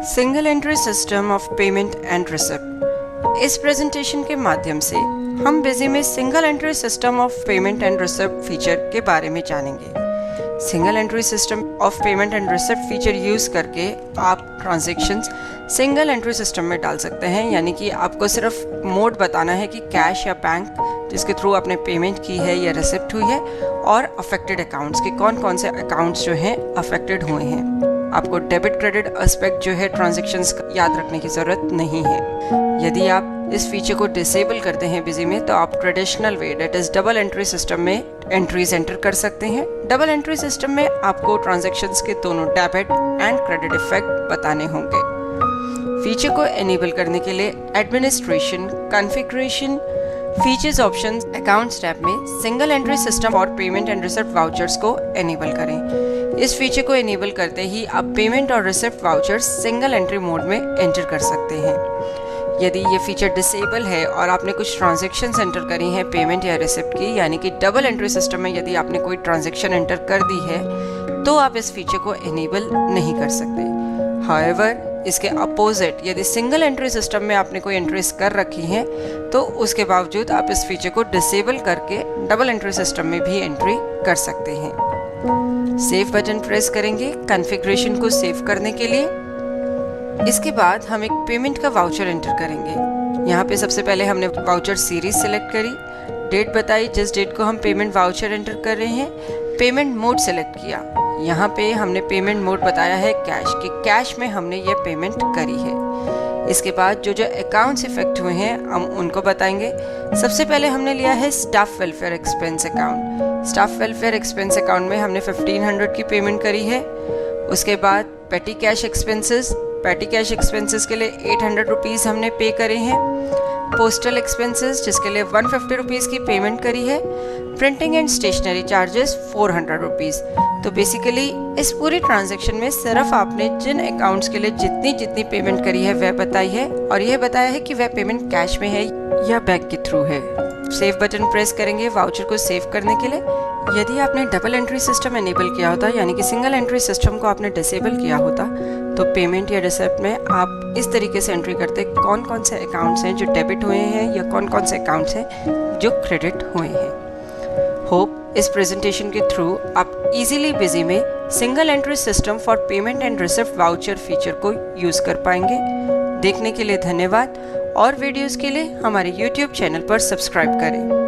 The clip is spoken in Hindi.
Single entry system of payment and receipt. इस प्रेजेंटेशन के माध्यम से हम बिजी में single entry system of payment and receipt feature के बारे में जानेंगे। Single entry system of payment and receipt feature use करके आप ट्रांजैक्शंस सिंगल एंट्री सिस्टम में डाल सकते हैं, यानी कि आपको सिर्फ मोड बताना है कि कैश या बैंक जिसके थ्रू आपने पेमेंट की है या रिसिप्ट हुई है, और अफेक्टेड अकाउंट्स के कौन कौन से अकाउंट्स जो हैं अफेक्टेड हुए हैं। आपको डेबिट क्रेडिट एस्पेक्ट जो है ट्रांजैक्शंस याद रखने की ज़रूरत नहीं है। यदि आप इस फीचर को डिसेबल करते हैं बिजी में, तो आप traditional way that is double entry system में एंट्रीज एंटर कर सकते हैं। डबल एंट्री सिस्टम में आपको ट्रांजैक्शंस के दोनों डेबिट एंड क्रेडिट इफेक्ट बताने होंगे। फीचर को एनेबल करने के लिए administration, configuration, features options, accounts tab में सिंगल एंट्री सिस्टम और पेमेंट एंड रिसिप्ट वाउचर्स को एनेबल करें। इस फीचर को एनेबल करते ही आप पेमेंट और receipt vouchers single entry mode में एंटर कर सकते हैं। यदि ये फीचर डिसेबल है और आपने कुछ ट्रांजैक्शंस एंटर करी हैं पेमेंट या रिसिप्ट की, यानी कि डबल एंट्री सिस्टम में यदि आपने कोई ट्रांजैक्शन एंटर कर दी है, तो आप इस फीचर को एनेबल नहीं कर सकते। हाउएवर, इसके अपोजिट यदि सिंगल एंट्री सिस्टम में आपने कोई एंट्रीज कर रखी हैं, तो उसके बावजूद आप इस फीचर को डिसेबल करके डबल एंट्री सिस्टम में भी एंट्री कर सकते हैं। सेव बटन प्रेस करेंगे कॉन्फ़िगरेशन को सेव करने के लिए। इसके बाद हम एक पेमेंट का वाउचर एंटर करेंगे। यहाँ पे सबसे पहले हमने वाउचर सीरीज सेलेक्ट करी, डेट बताई जिस डेट को हम पेमेंट वाउचर एंटर कर रहे हैं, पेमेंट मोड सेलेक्ट किया। यहाँ पे हमने पेमेंट मोड बताया है कैश, कि कैश में हमने ये पेमेंट करी है। इसके बाद जो जो अकाउंट्स इफेक्ट हुए हैं हम उनको बताएंगे। सबसे पहले हमने लिया है staff welfare expense account. Staff welfare expense account में हमने 1500 की पेमेंट करी है। उसके बाद पेटी कैश एक्सपेंसेस, पेटी कैश एक्सपेंसेस के लिए 800 रुपीज़ हमने पे करे हैं। पोस्टल एक्सपेंसेस जिसके लिए 150 रुपीज़ की पेमेंट करी है। Printing and stationery charges 400 rupees. तो बेसिकली इस पूरी ट्रांजैक्शन में सिर्फ आपने जिन अकाउंट्स के लिए जितनी जितनी पेमेंट करी है वह बताई है, और यह बताया है कि वह पेमेंट कैश में है या बैंक के थ्रू है। सेव बटन प्रेस करेंगे वाउचर को सेव करने के लिए। यदि आपने डबल एंट्री सिस्टम एनेबल किया होता, यानी कि सिंगल एंट्री सिस्टम को आपने डिसेबल किया होता, तो पेमेंट या रिसिप्ट में आप इस तरीके से एंट्री करते कौन कौन से अकाउंट्स हैं जो डेबिट हुए हैं या कौन कौन से अकाउंट्स हैं जो क्रेडिट हुए हैं। होप इस प्रेजेंटेशन के थ्रू आप इजीली बिजी में single entry system for payment and receipt voucher feature को यूज़ कर पाएंगे। देखने के लिए धन्यवाद, और वीडियोस के लिए हमारे YouTube चैनल पर सब्सक्राइब करें।